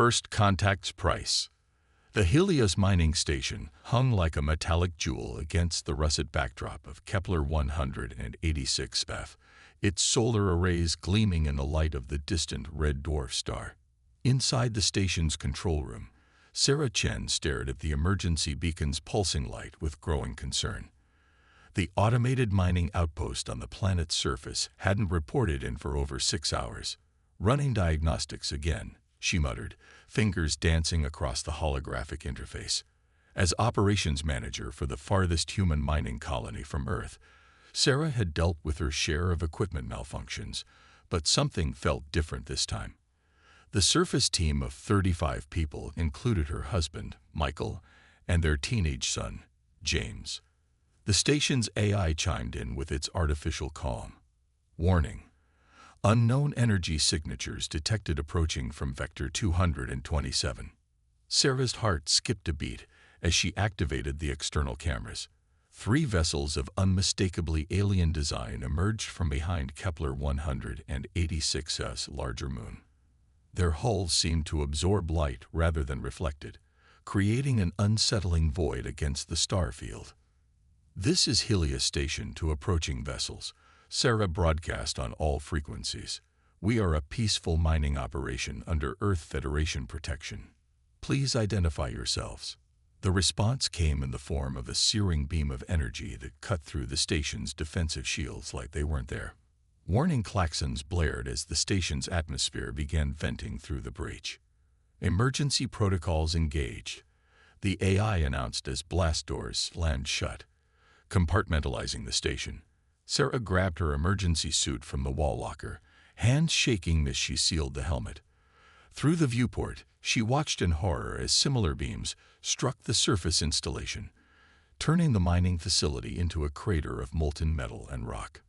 First contact's price. The Helios mining station hung like a metallic jewel against the russet backdrop of Kepler 186f, its solar arrays gleaming in the light of the distant red dwarf star. Inside the station's control room, Sarah Chen stared at the emergency beacon's pulsing light with growing concern. The automated mining outpost on the planet's surface hadn't reported in for over 6 hours. Running diagnostics again, she muttered, fingers dancing across the holographic interface. As operations manager for the farthest human mining colony from Earth, Sarah had dealt with her share of equipment malfunctions, but something felt different this time. The surface team of 35 people included her husband, Michael, and their teenage son, James. The station's AI chimed in with its artificial calm. Warning. Unknown energy signatures detected approaching from Vector 227. Sarah's heart skipped a beat as she activated the external cameras. 3 vessels of unmistakably alien design emerged from behind Kepler 186's larger moon. Their hulls seemed to absorb light rather than reflect it, creating an unsettling void against the star field. "This is Helios Station to approaching vessels," Sarah broadcast on all frequencies. "We are a peaceful mining operation under Earth Federation protection. Please identify yourselves." The response came in the form of a searing beam of energy that cut through the station's defensive shields like they weren't there. Warning klaxons blared as the station's atmosphere began venting through the breach. "Emergency protocols engaged," the AI announced as blast doors slammed shut, compartmentalizing the station. Sarah grabbed her emergency suit from the wall locker, hands shaking as she sealed the helmet. Through the viewport, she watched in horror as similar beams struck the surface installation, turning the mining facility into a crater of molten metal and rock.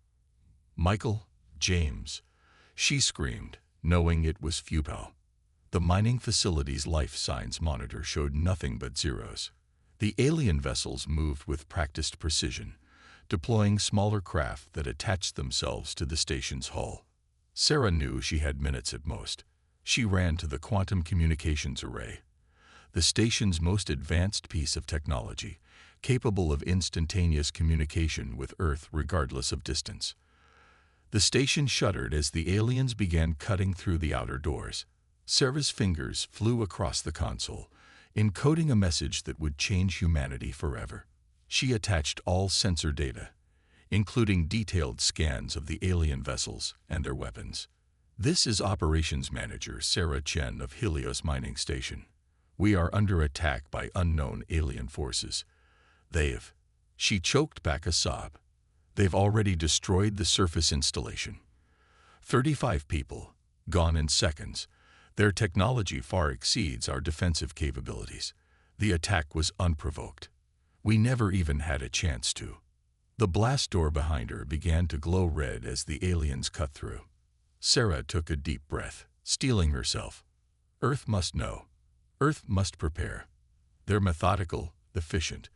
"Michael, James," she screamed, knowing it was futile. The mining facility's life signs monitor showed nothing but zeros. The alien vessels moved with practiced precision, deploying smaller craft that attached themselves to the station's hull. Sarah knew she had minutes at most. She ran to the quantum communications array, the station's most advanced piece of technology, capable of instantaneous communication with Earth regardless of distance. The station shuddered as the aliens began cutting through the outer doors. Sarah's fingers flew across the console, encoding a message that would change humanity forever. She attached all sensor data, including detailed scans of the alien vessels and their weapons. "This is Operations Manager Sarah Chen of Helios Mining Station. We are under attack by unknown alien forces. They've..." She choked back a sob. "They've already destroyed the surface installation. 35 people, gone in seconds. Their technology far exceeds our defensive capabilities. The attack was unprovoked. We never even had a chance to." The blast door behind her began to glow red as the aliens cut through. Sarah took a deep breath, steeling herself. Earth must know. Earth must prepare. They're methodical, efficient.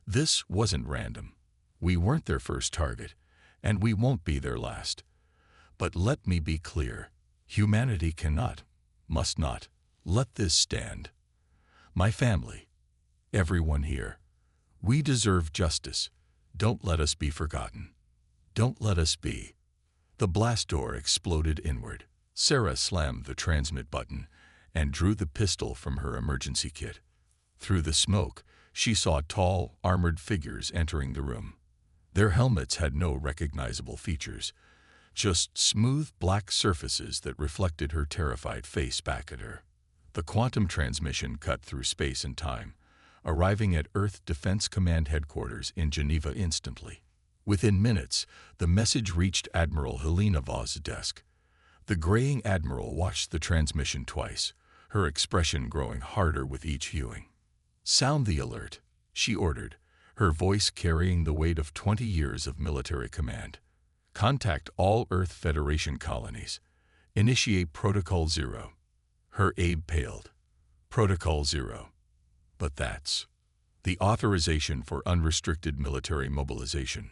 This wasn't random. We weren't their first target, and we won't be their last. But let me be clear. Humanity cannot, must not, let this stand. My family, everyone here, we deserve justice. Don't let us be forgotten. Don't let us be. The blast door exploded inward. Sarah slammed the transmit button and drew the pistol from her emergency kit. Through the smoke, she saw tall, armored figures entering the room. Their helmets had no recognizable features, just smooth black surfaces that reflected her terrified face back at her. The quantum transmission cut through space and time, arriving at Earth Defense Command headquarters in Geneva instantly. Within minutes, the message reached Admiral Helena Voss's desk. The graying admiral watched the transmission twice, her expression growing harder with each viewing. "Sound the alert," she ordered, her voice carrying the weight of 20 years of military command. "Contact all Earth Federation colonies. Initiate Protocol 0. Her aide paled. Protocol 0. But that's the authorization for unrestricted military mobilization.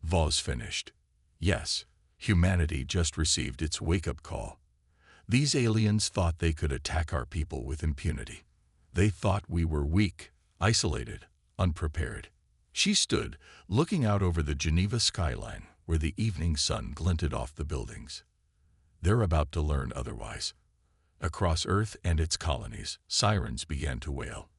Voss finished. Yes, humanity just received its wake-up call. These aliens thought they could attack our people with impunity. They thought we were weak, isolated, unprepared. She stood, looking out over the Geneva skyline, where the evening sun glinted off the buildings. They're about to learn otherwise. Across Earth and its colonies, sirens began to wail.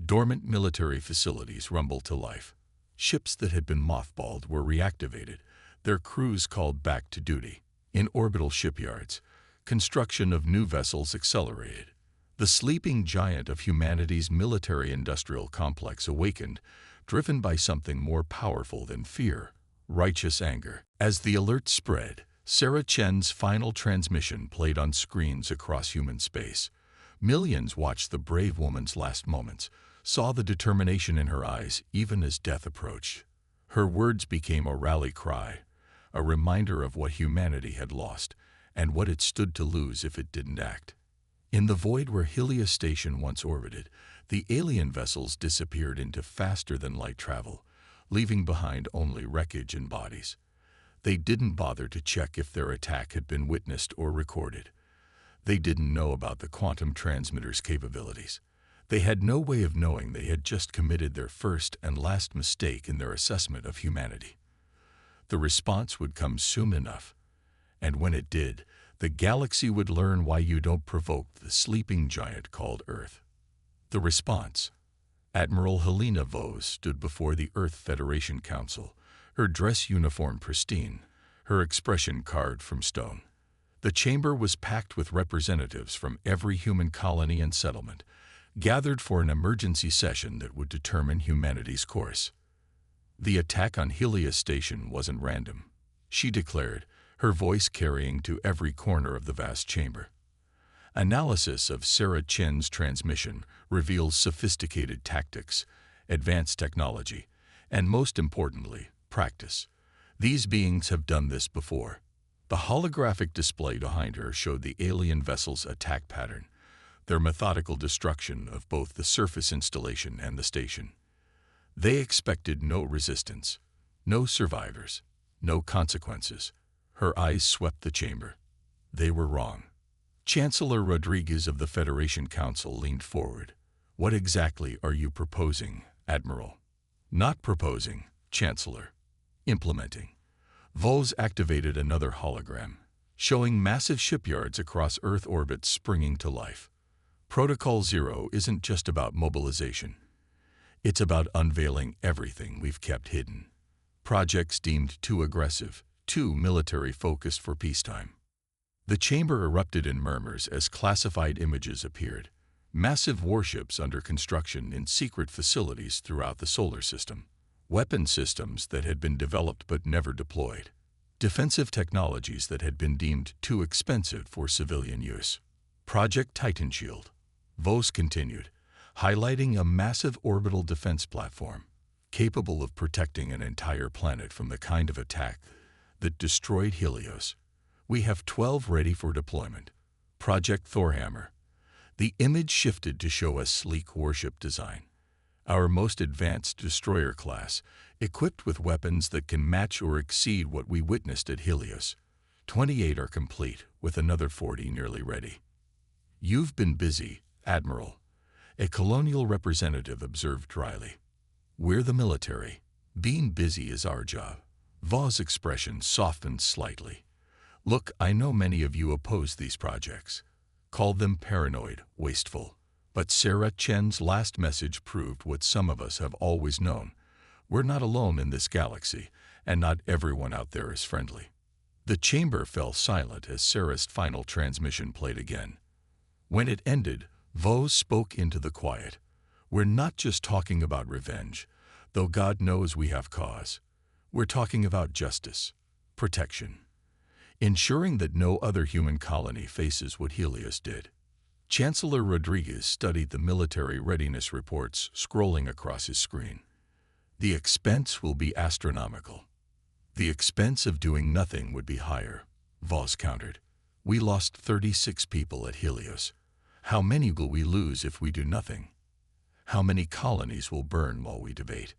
Dormant military facilities rumbled to life. Ships that had been mothballed were reactivated, their crews called back to duty. In orbital shipyards, construction of new vessels accelerated. The sleeping giant of humanity's military-industrial complex awakened, driven by something more powerful than fear, righteous anger. As the alert spread, Sarah Chen's final transmission played on screens across human space. Millions watched the brave woman's last moments, saw the determination in her eyes even as death approached. Her words became a rally cry, a reminder of what humanity had lost and what it stood to lose if it didn't act. In the void where Helios Station once orbited, the alien vessels disappeared into faster-than-light travel, leaving behind only wreckage and bodies. They didn't bother to check if their attack had been witnessed or recorded. They didn't know about the quantum transmitter's capabilities. They had no way of knowing they had just committed their first and last mistake in their assessment of humanity. The response would come soon enough, and when it did, the galaxy would learn why you don't provoke the sleeping giant called Earth. The response. Admiral Helena Vos stood before the Earth Federation Council, her dress uniform pristine, her expression carved from stone. The chamber was packed with representatives from every human colony and settlement, gathered for an emergency session that would determine humanity's course. The attack on Helios Station wasn't random, she declared, her voice carrying to every corner of the vast chamber. Analysis of Sarah Chen's transmission reveals sophisticated tactics, advanced technology, and most importantly, practice. These beings have done this before. The holographic display behind her showed the alien vessel's attack pattern, their methodical destruction of both the surface installation and the station. They expected no resistance, no survivors, no consequences. Her eyes swept the chamber. They were wrong. Chancellor Rodriguez of the Federation Council leaned forward. "What exactly are you proposing, Admiral?" "Not proposing, Chancellor. Implementing." Vos activated another hologram, showing massive shipyards across Earth orbit springing to life. Protocol Zero isn't just about mobilization. It's about unveiling everything we've kept hidden. Projects deemed too aggressive, too military-focused for peacetime. The chamber erupted in murmurs as classified images appeared. Massive warships under construction in secret facilities throughout the solar system. Weapon systems that had been developed but never deployed. Defensive technologies that had been deemed too expensive for civilian use. Project Titan Shield. Vos continued, highlighting a massive orbital defense platform, capable of protecting an entire planet from the kind of attack that destroyed Helios. "We have 12 ready for deployment." Project Thorhammer. The image shifted to show a sleek warship design. Our most advanced destroyer class, equipped with weapons that can match or exceed what we witnessed at Helios. 28 are complete, with another 40 nearly ready. "You've been busy, Admiral," a colonial representative observed dryly. "We're the military. Being busy is our job." Vos' expression softened slightly. "Look, I know many of you oppose these projects. Called them paranoid, wasteful. But Sarah Chen's last message proved what some of us have always known. We're not alone in this galaxy, and not everyone out there is friendly." The chamber fell silent as Sarah's final transmission played again. When it ended, Vos spoke into the quiet. "We're not just talking about revenge, though God knows we have cause. We're talking about justice, protection, ensuring that no other human colony faces what Helios did." Chancellor Rodriguez studied the military readiness reports scrolling across his screen. "The expense will be astronomical." "The expense of doing nothing would be higher," Vos countered. "We lost 36 people at Helios. How many will we lose if we do nothing? How many colonies will burn while we debate?"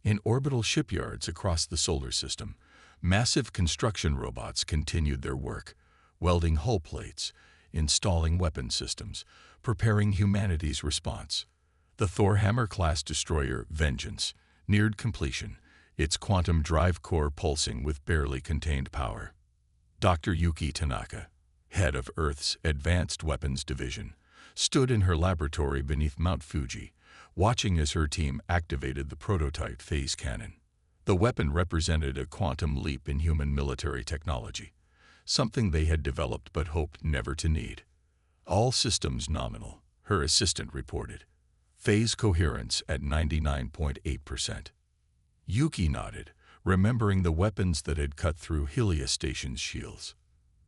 In orbital shipyards across the solar system, massive construction robots continued their work, welding hull plates, installing weapon systems, preparing humanity's response. The Thor Hammer-class destroyer Vengeance neared completion, its quantum drive core pulsing with barely contained power. Dr. Yuki Tanaka, head of Earth's Advanced Weapons Division, stood in her laboratory beneath Mount Fuji, watching as her team activated the prototype phase cannon. The weapon represented a quantum leap in human military technology, something they had developed but hoped never to need. All systems nominal, her assistant reported. Phase coherence at 99.8%. Yuki nodded, remembering the weapons that had cut through Helios Station's shields.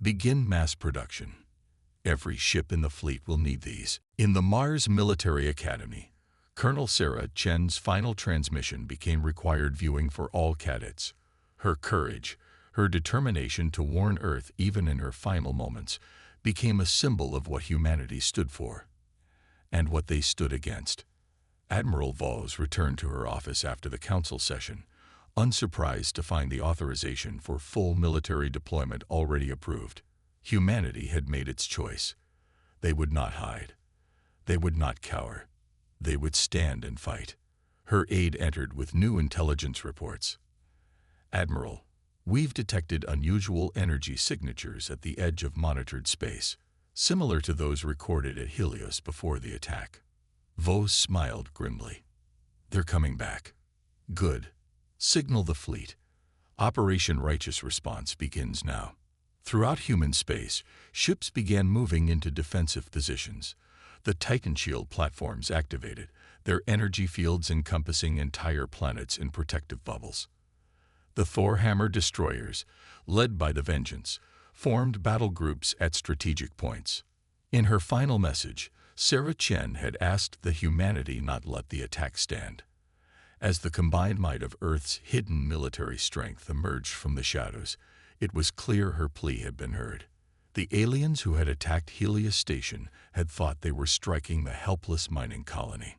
Begin mass production. Every ship in the fleet will need these. In the Mars Military Academy, Colonel Sarah Chen's final transmission became required viewing for all cadets. Her courage, her determination to warn Earth even in her final moments, became a symbol of what humanity stood for and what they stood against. Admiral Vos returned to her office after the council session, unsurprised to find the authorization for full military deployment already approved. Humanity had made its choice. They would not hide. They would not cower. They would stand and fight. Her aide entered with new intelligence reports. Admiral, we've detected unusual energy signatures at the edge of monitored space, similar to those recorded at Helios before the attack. Vos smiled grimly. They're coming back. Good. Signal the fleet. Operation Righteous Response begins now. Throughout human space, ships began moving into defensive positions. The Titan Shield platforms activated, their energy fields encompassing entire planets in protective bubbles. The Thor Hammer destroyers, led by the Vengeance, formed battle groups at strategic points. In her final message, Sarah Chen had asked that humanity not let the attack stand. As the combined might of Earth's hidden military strength emerged from the shadows, it was clear her plea had been heard. The aliens who had attacked Helios Station had thought they were striking the helpless mining colony.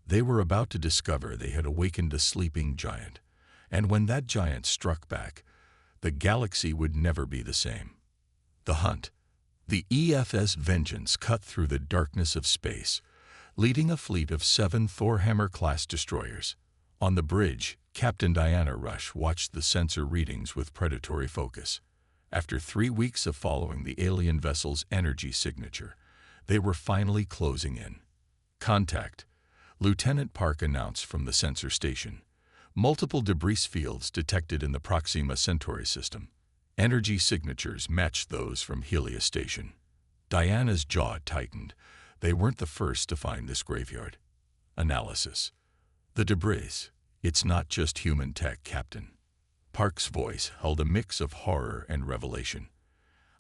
They were about to discover they had awakened a sleeping giant, and when that giant struck back, the galaxy would never be the same. The hunt. The EFS Vengeance cut through the darkness of space, leading a fleet of 7 Thor Hammer-class destroyers. On the bridge, Captain Diana Rush watched the sensor readings with predatory focus. After 3 weeks of following the alien vessel's energy signature, they were finally closing in. Contact, Lieutenant Park announced from the sensor station. Multiple debris fields detected in the Proxima Centauri system. Energy signatures matched those from Helios Station. Diana's jaw tightened. They weren't the first to find this graveyard. Analysis. The debris. It's not just human tech, Captain. Park's voice held a mix of horror and revelation.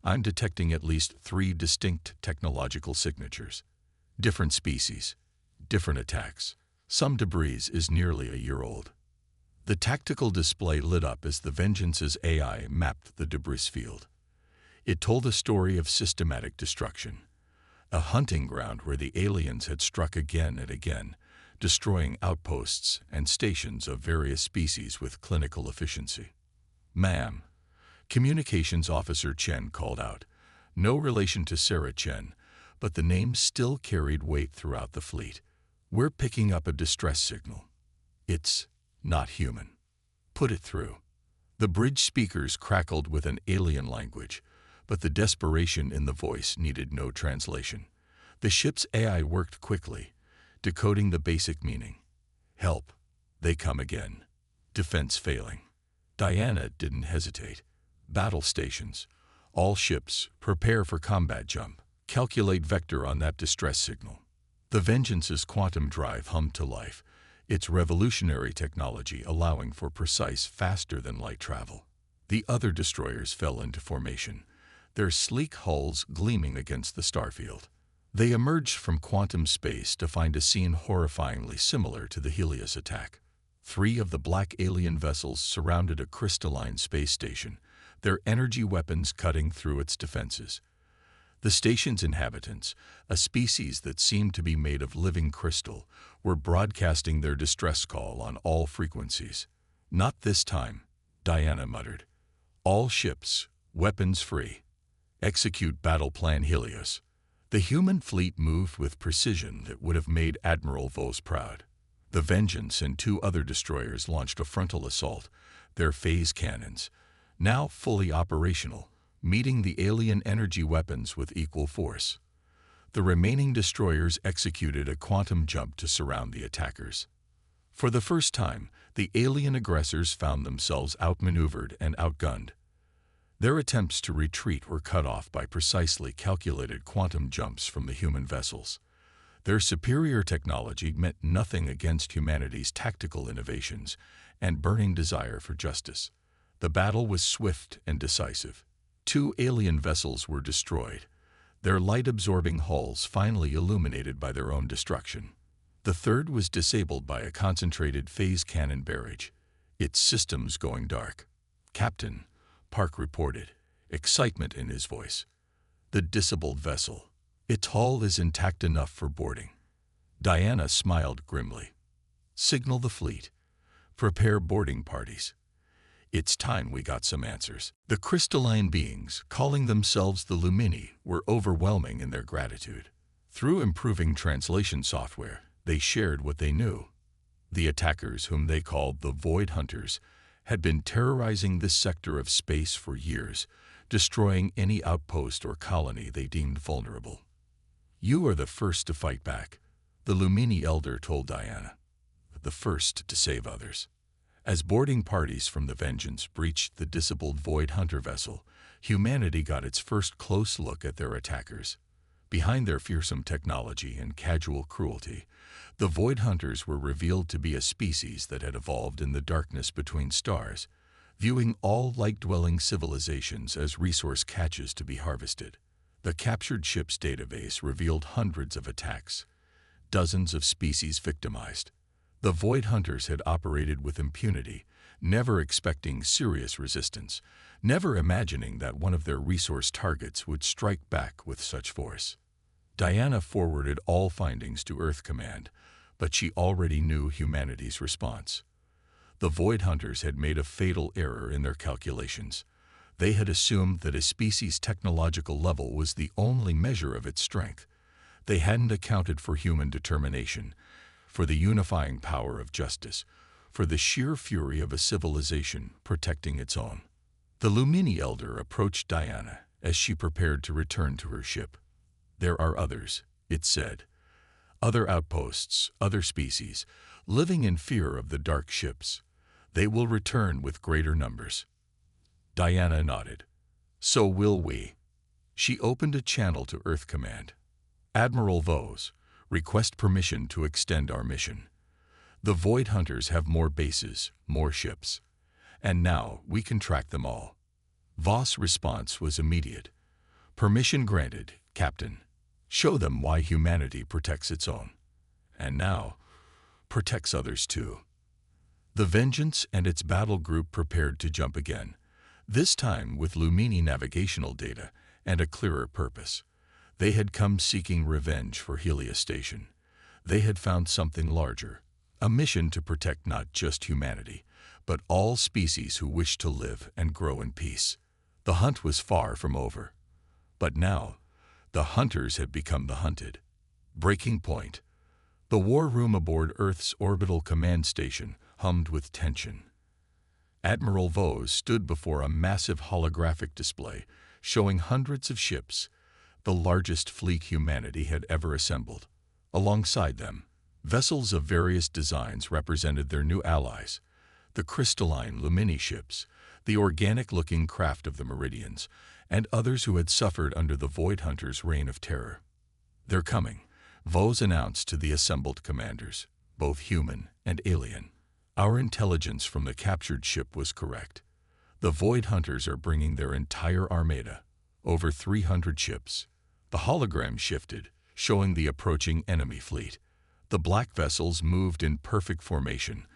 I'm detecting at least 3 distinct technological signatures. Different species, different attacks. Some debris is nearly a year old. The tactical display lit up as the Vengeance's AI mapped the debris field. It told a story of systematic destruction, a hunting ground where the aliens had struck again and again, destroying outposts and stations of various species with clinical efficiency. Ma'am, Communications Officer Chen called out. No relation to Sarah Chen, but the name still carried weight throughout the fleet. We're picking up a distress signal. It's not human. Put it through. The bridge speakers crackled with an alien language, but the desperation in the voice needed no translation. The ship's AI worked quickly, decoding the basic meaning. Help. They come again. Defense failing. Diana didn't hesitate. Battle stations. All ships, prepare for combat jump. Calculate vector on that distress signal. The Vengeance's quantum drive hummed to life, its revolutionary technology allowing for precise, faster-than-light travel. The other destroyers fell into formation, their sleek hulls gleaming against the starfield. They emerged from quantum space to find a scene horrifyingly similar to the Helios attack. 3 of the black alien vessels surrounded a crystalline space station, their energy weapons cutting through its defenses. The station's inhabitants, a species that seemed to be made of living crystal, were broadcasting their distress call on all frequencies. Not this time, Diana muttered. All ships, weapons free. Execute Battle Plan Helios. The human fleet moved with precision that would have made Admiral Vos proud. The Vengeance and 2 other destroyers launched a frontal assault, their phase cannons, now fully operational, meeting the alien energy weapons with equal force. The remaining destroyers executed a quantum jump to surround the attackers. For the first time, the alien aggressors found themselves outmaneuvered and outgunned. Their attempts to retreat were cut off by precisely calculated quantum jumps from the human vessels. Their superior technology meant nothing against humanity's tactical innovations and burning desire for justice. The battle was swift and decisive. 2 alien vessels were destroyed, their light-absorbing hulls finally illuminated by their own destruction. The third was disabled by a concentrated phase cannon barrage, its systems going dark. "Captain," Park reported, excitement in his voice. "The disabled vessel. Its hull is intact enough for boarding." Diana smiled grimly. "Signal the fleet. Prepare boarding parties. It's time we got some answers." The crystalline beings, calling themselves the Lumini, were overwhelming in their gratitude. Through improving translation software, they shared what they knew. The attackers, whom they called the Void Hunters, had been terrorizing this sector of space for years, destroying any outpost or colony they deemed vulnerable. "You are the first to fight back," the Lumini Elder told Diana. "The first to save others." As boarding parties from the Vengeance breached the disabled Void Hunter vessel, humanity got its first close look at their attackers. Behind their fearsome technology and casual cruelty, the Void Hunters were revealed to be a species that had evolved in the darkness between stars, viewing all light-dwelling civilizations as resource catches to be harvested. The captured ship's database revealed hundreds of attacks, dozens of species victimized. The Void Hunters had operated with impunity, never expecting serious resistance, never imagining that one of their resource targets would strike back with such force. Diana forwarded all findings to Earth Command, but she already knew humanity's response. The Void Hunters had made a fatal error in their calculations. They had assumed that a species' technological level was the only measure of its strength. They hadn't accounted for human determination, for the unifying power of justice, for the sheer fury of a civilization protecting its own. The Lumini Elder approached Diana as she prepared to return to her ship. "There are others," it said. "Other outposts, other species, living in fear of the dark ships. They will return with greater numbers." Diana nodded. "So will we." She opened a channel to Earth Command. "Admiral Vos, request permission to extend our mission. The Void Hunters have more bases, more ships. And now we can track them all." Vos' response was immediate. "Permission granted, Captain. Show them why humanity protects its own. And now, protects others too." The Vengeance and its battle group prepared to jump again, this time with Lumini navigational data and a clearer purpose. They had come seeking revenge for Helios Station. They had found something larger, a mission to protect not just humanity, but all species who wish to live and grow in peace. The hunt was far from over. But now, the hunters had become the hunted. Breaking point. The war room aboard Earth's orbital command station hummed with tension. Admiral Vos stood before a massive holographic display showing hundreds of ships, the largest fleet humanity had ever assembled. Alongside them, vessels of various designs represented their new allies, the crystalline Lumini ships, the organic-looking craft of the Meridians, and others who had suffered under the Void Hunters' reign of terror. "They're coming," Vos announced to the assembled commanders, both human and alien. "Our intelligence from the captured ship was correct. The Void Hunters are bringing their entire armada, over 300 ships." The hologram shifted, showing the approaching enemy fleet. The black vessels moved in perfect formation,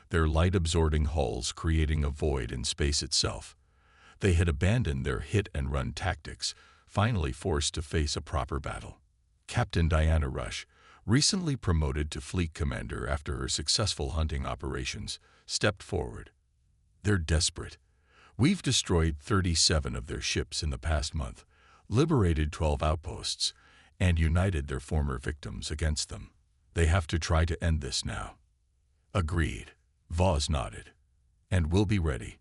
their light-absorbing hulls creating a void in space itself. They had abandoned their hit-and-run tactics, finally forced to face a proper battle. Captain Diana Rush, recently promoted to fleet commander after her successful hunting operations, stepped forward. "They're desperate. We've destroyed 37 of their ships in the past month, liberated 12 outposts, and united their former victims against them. They have to try to end this now. Agreed. Voss nodded. And we'll be ready.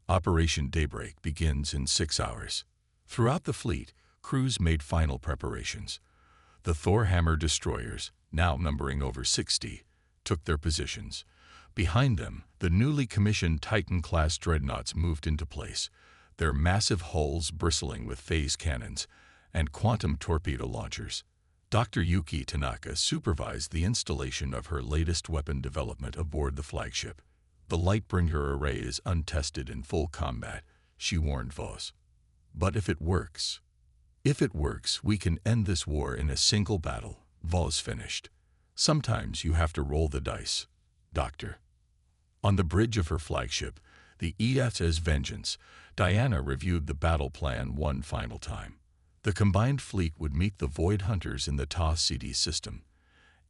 Operation Daybreak begins in 6 hours. Throughout the fleet, crews made final preparations. The Thor-Hammer destroyers, now numbering over 60, took their positions. Behind them, the newly commissioned Titan-class dreadnoughts moved into place, their massive hulls bristling with phase cannons and quantum torpedo launchers. Dr. Yuki Tanaka supervised the installation of her latest weapon development aboard the flagship. The Lightbringer array is untested in full combat, she warned Voss. But if it works, we can end this war in a single battle, Voss finished. Sometimes you have to roll the dice, Doctor. On the bridge of her flagship, the ESS Vengeance, Diana reviewed the battle plan one final time. The combined fleet would meet the Void Hunters in the Ta-CD system,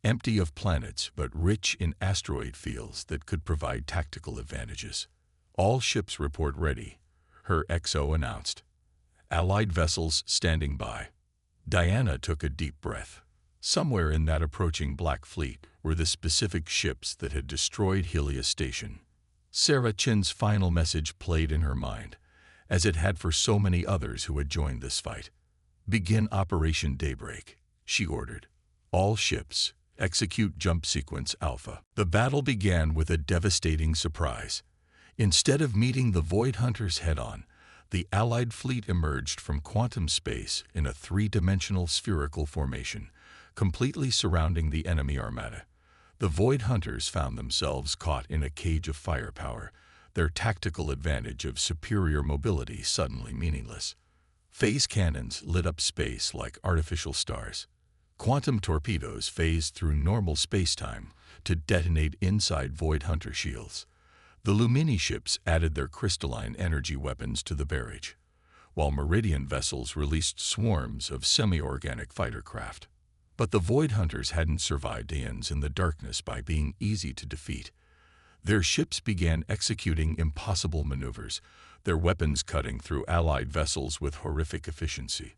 empty of planets but rich in asteroid fields that could provide tactical advantages. All ships report ready, her XO announced. Allied vessels standing by. Diana took a deep breath. Somewhere in that approaching Black Fleet were the specific ships that had destroyed Helios Station. Sarah Chin's final message played in her mind, as it had for so many others who had joined this fight. Begin Operation Daybreak, she ordered. All ships, execute Jump Sequence Alpha. The battle began with a devastating surprise. Instead of meeting the Void Hunters head-on, the Allied fleet emerged from quantum space in a three-dimensional spherical formation, completely surrounding the enemy armada. The Void Hunters found themselves caught in a cage of firepower, their tactical advantage of superior mobility suddenly meaningless. Phase cannons lit up space like artificial stars. Quantum torpedoes phased through normal spacetime to detonate inside Void Hunter shields. The Lumini ships added their crystalline energy weapons to the barrage, while Meridian vessels released swarms of semi-organic fighter craft. But the Void Hunters hadn't survived eons in the darkness by being easy to defeat. Their ships began executing impossible maneuvers, their weapons cutting through Allied vessels with horrific efficiency.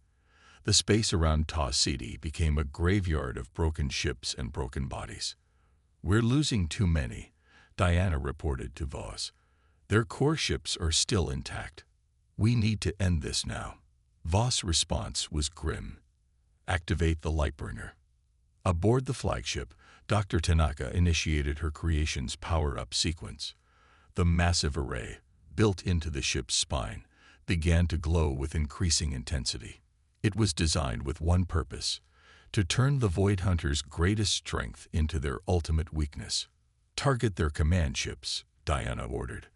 The space around Ta-CD became a graveyard of broken ships and broken bodies. We're losing too many, Diana reported to Voss. Their core ships are still intact. We need to end this now. Voss' response was grim. Activate the Lightbringer. Aboard the flagship, Dr. Tanaka initiated her creation's power-up sequence. The massive array, built into the ship's spine, began to glow with increasing intensity. It was designed with one purpose: to turn the Void Hunters' greatest strength into their ultimate weakness. Target their command ships, Diana ordered.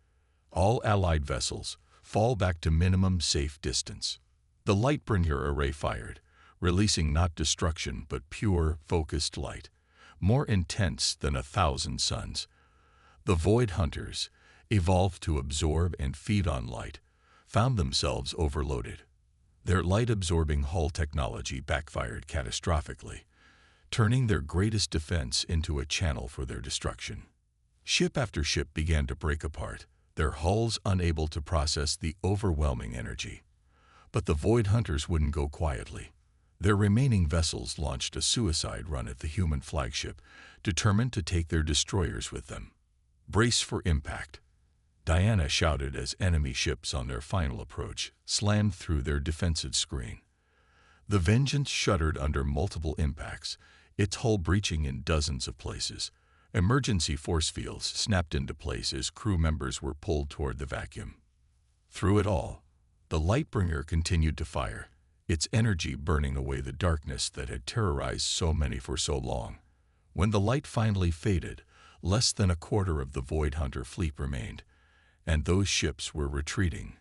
All Allied vessels, fall back to minimum safe distance. The Lightbringer array fired, releasing not destruction but pure, focused light, more intense than 1,000 suns. The Void Hunters, evolved to absorb and feed on light, found themselves overloaded. Their light-absorbing hull technology backfired catastrophically, turning their greatest defense into a channel for their destruction. Ship after ship began to break apart, their hulls unable to process the overwhelming energy. But the Void Hunters wouldn't go quietly. Their remaining vessels launched a suicide run at the human flagship, determined to take their destroyers with them. Brace for impact, Diana shouted as enemy ships on their final approach slammed through their defensive screen. The Vengeance shuddered under multiple impacts, its hull breaching in dozens of places. Emergency force fields snapped into place as crew members were pulled toward the vacuum. Through it all, the Lightbringer continued to fire, its energy burning away the darkness that had terrorized so many for so long. When the light finally faded, less than a quarter of the Void Hunter fleet remained, and those ships were retreating,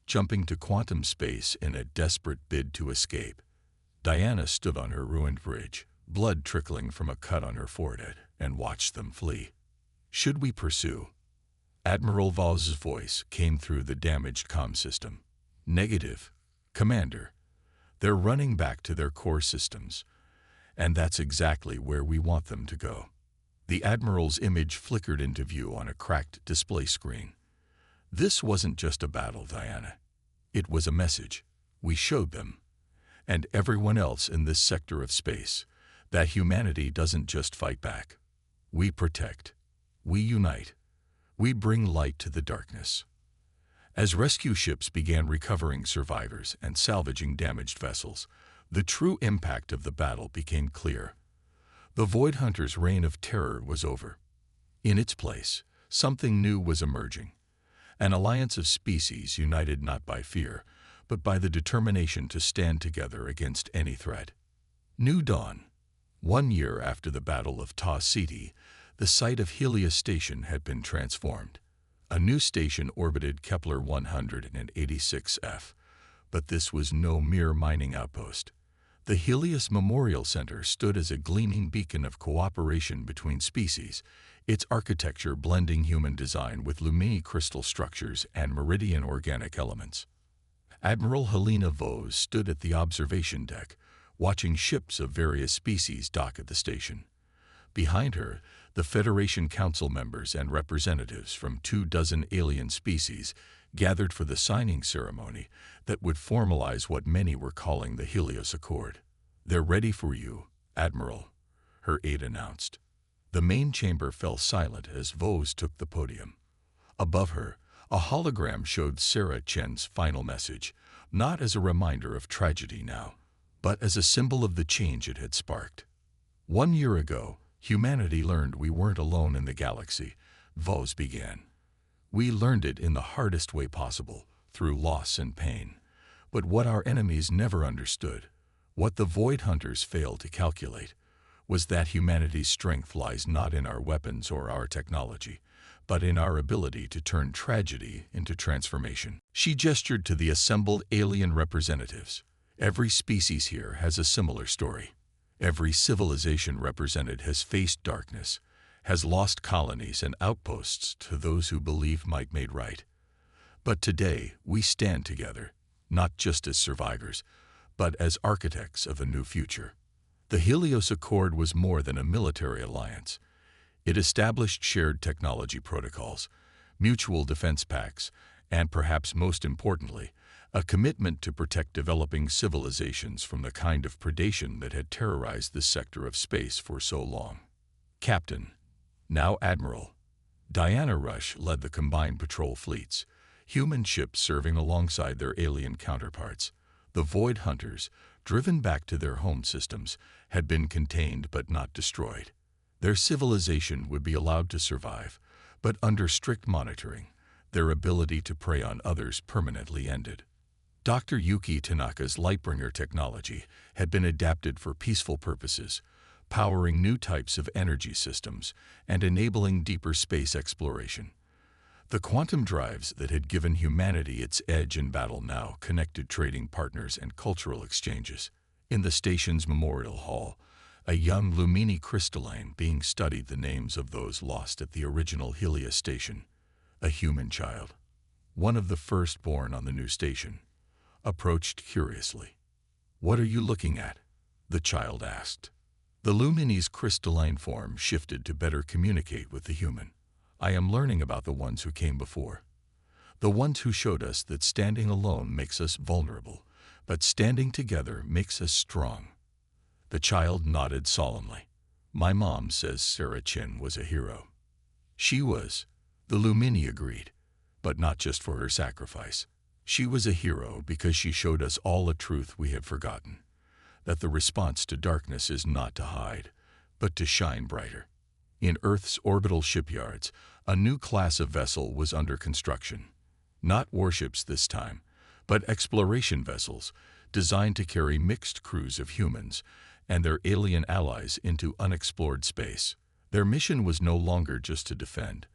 jumping to quantum space in a desperate bid to escape. Diana stood on her ruined bridge, blood trickling from a cut on her forehead, and watched them flee. Should we pursue? Admiral Voss's voice came through the damaged comm system. Negative, Commander. They're running back to their core systems, and that's exactly where we want them to go. The Admiral's image flickered into view on a cracked display screen. This wasn't just a battle, Diana. It was a message. We showed them. and everyone else in this sector of space, that humanity doesn't just fight back. We protect. We unite. We bring light to the darkness. As rescue ships began recovering survivors and salvaging damaged vessels, the true impact of the battle became clear. The Void Hunters' reign of terror was over. In its place, something new was emerging. An alliance of species united not by fear, but by the determination to stand together against any threat. New Dawn. 1 year after the Battle of Ta Ceti, the site of Helios Station had been transformed. A new station orbited Kepler 186f, but this was no mere mining outpost. The Helios Memorial Center stood as a gleaming beacon of cooperation between species, its architecture blending human design with Lumini crystal structures and meridian organic elements. Admiral Helena Vos stood at the observation deck, watching ships of various species dock at the station. Behind her, the Federation Council members and representatives from 24 alien species gathered for the signing ceremony that would formalize what many were calling the Helios Accord. "They're ready for you, Admiral," her aide announced. The main chamber fell silent as Vos took the podium. Above her, a hologram showed Sarah Chen's final message, not as a reminder of tragedy now, but as a symbol of the change it had sparked. 1 year ago, humanity learned we weren't alone in the galaxy, Vos began. We learned it in the hardest way possible, through loss and pain. But what our enemies never understood, what the Void Hunters failed to calculate, was that humanity's strength lies not in our weapons or our technology, but in our ability to turn tragedy into transformation. She gestured to the assembled alien representatives. Every species here has a similar story. Every civilization represented has faced darkness, has lost colonies and outposts to those who believe might made right. But today, we stand together, not just as survivors, but as architects of a new future. The Helios Accord was more than a military alliance. It established shared technology protocols, mutual defense pacts, and perhaps most importantly, a commitment to protect developing civilizations from the kind of predation that had terrorized this sector of space for so long. Captain, now Admiral, Diana Rush led the combined patrol fleets, human ships serving alongside their alien counterparts. The Void Hunters, driven back to their home systems, had been contained but not destroyed. Their civilization would be allowed to survive, but under strict monitoring, their ability to prey on others permanently ended. Dr. Yuki Tanaka's Lightbringer technology had been adapted for peaceful purposes, powering new types of energy systems and enabling deeper space exploration. The quantum drives that had given humanity its edge in battle now connected trading partners and cultural exchanges. In the station's memorial hall, a young Lumini crystalline being studied the names of those lost at the original Helios station. A human child, one of the first born on the new station, approached curiously. "What are you looking at?" the child asked. The Lumini's crystalline form shifted to better communicate with the human. "I am learning about the ones who came before. The ones who showed us that standing alone makes us vulnerable, but standing together makes us strong." The child nodded solemnly. "My mom says Sarah Chen was a hero." "She was," the Lumini agreed, "but not just for her sacrifice. She was a hero because she showed us all a truth we have forgotten, that the response to darkness is not to hide, but to shine brighter." In Earth's orbital shipyards, a new class of vessel was under construction. Not warships this time, but exploration vessels designed to carry mixed crews of humans and their alien allies into unexplored space. Their mission was no longer just to defend,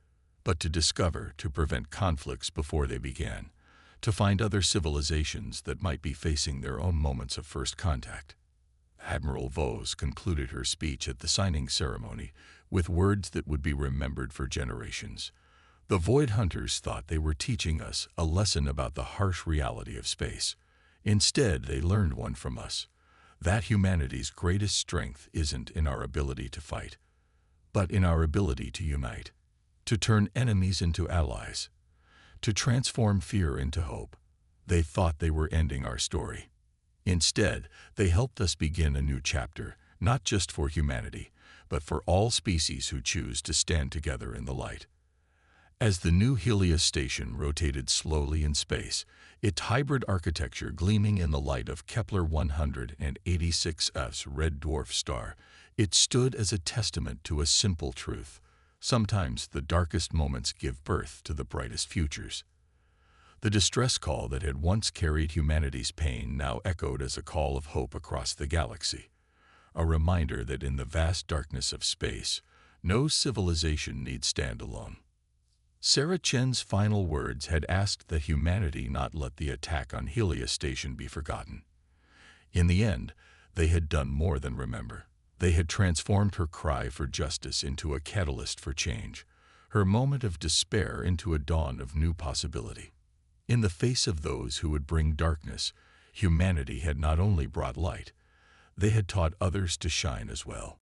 but to discover, to prevent conflicts before they began, to find other civilizations that might be facing their own moments of first contact. Admiral Vos concluded her speech at the signing ceremony with words that would be remembered for generations. The Void Hunters thought they were teaching us a lesson about the harsh reality of space. Instead, they learned one from us, that humanity's greatest strength isn't in our ability to fight, but in our ability to unite, to turn enemies into allies, to transform fear into hope. They thought they were ending our story. Instead, they helped us begin a new chapter, not just for humanity, but for all species who choose to stand together in the light. As the new Helios station rotated slowly in space, its hybrid architecture gleaming in the light of Kepler 186f's red dwarf star, it stood as a testament to a simple truth. Sometimes the darkest moments give birth to the brightest futures. The distress call that had once carried humanity's pain now echoed as a call of hope across the galaxy, a reminder that in the vast darkness of space, no civilization need stand alone. Sarah Chen's final words had asked that humanity not let the attack on Helios Station be forgotten. In the end, they had done more than remember. They had transformed her cry for justice into a catalyst for change, her moment of despair into a dawn of new possibility. In the face of those who would bring darkness, humanity had not only brought light, they had taught others to shine as well.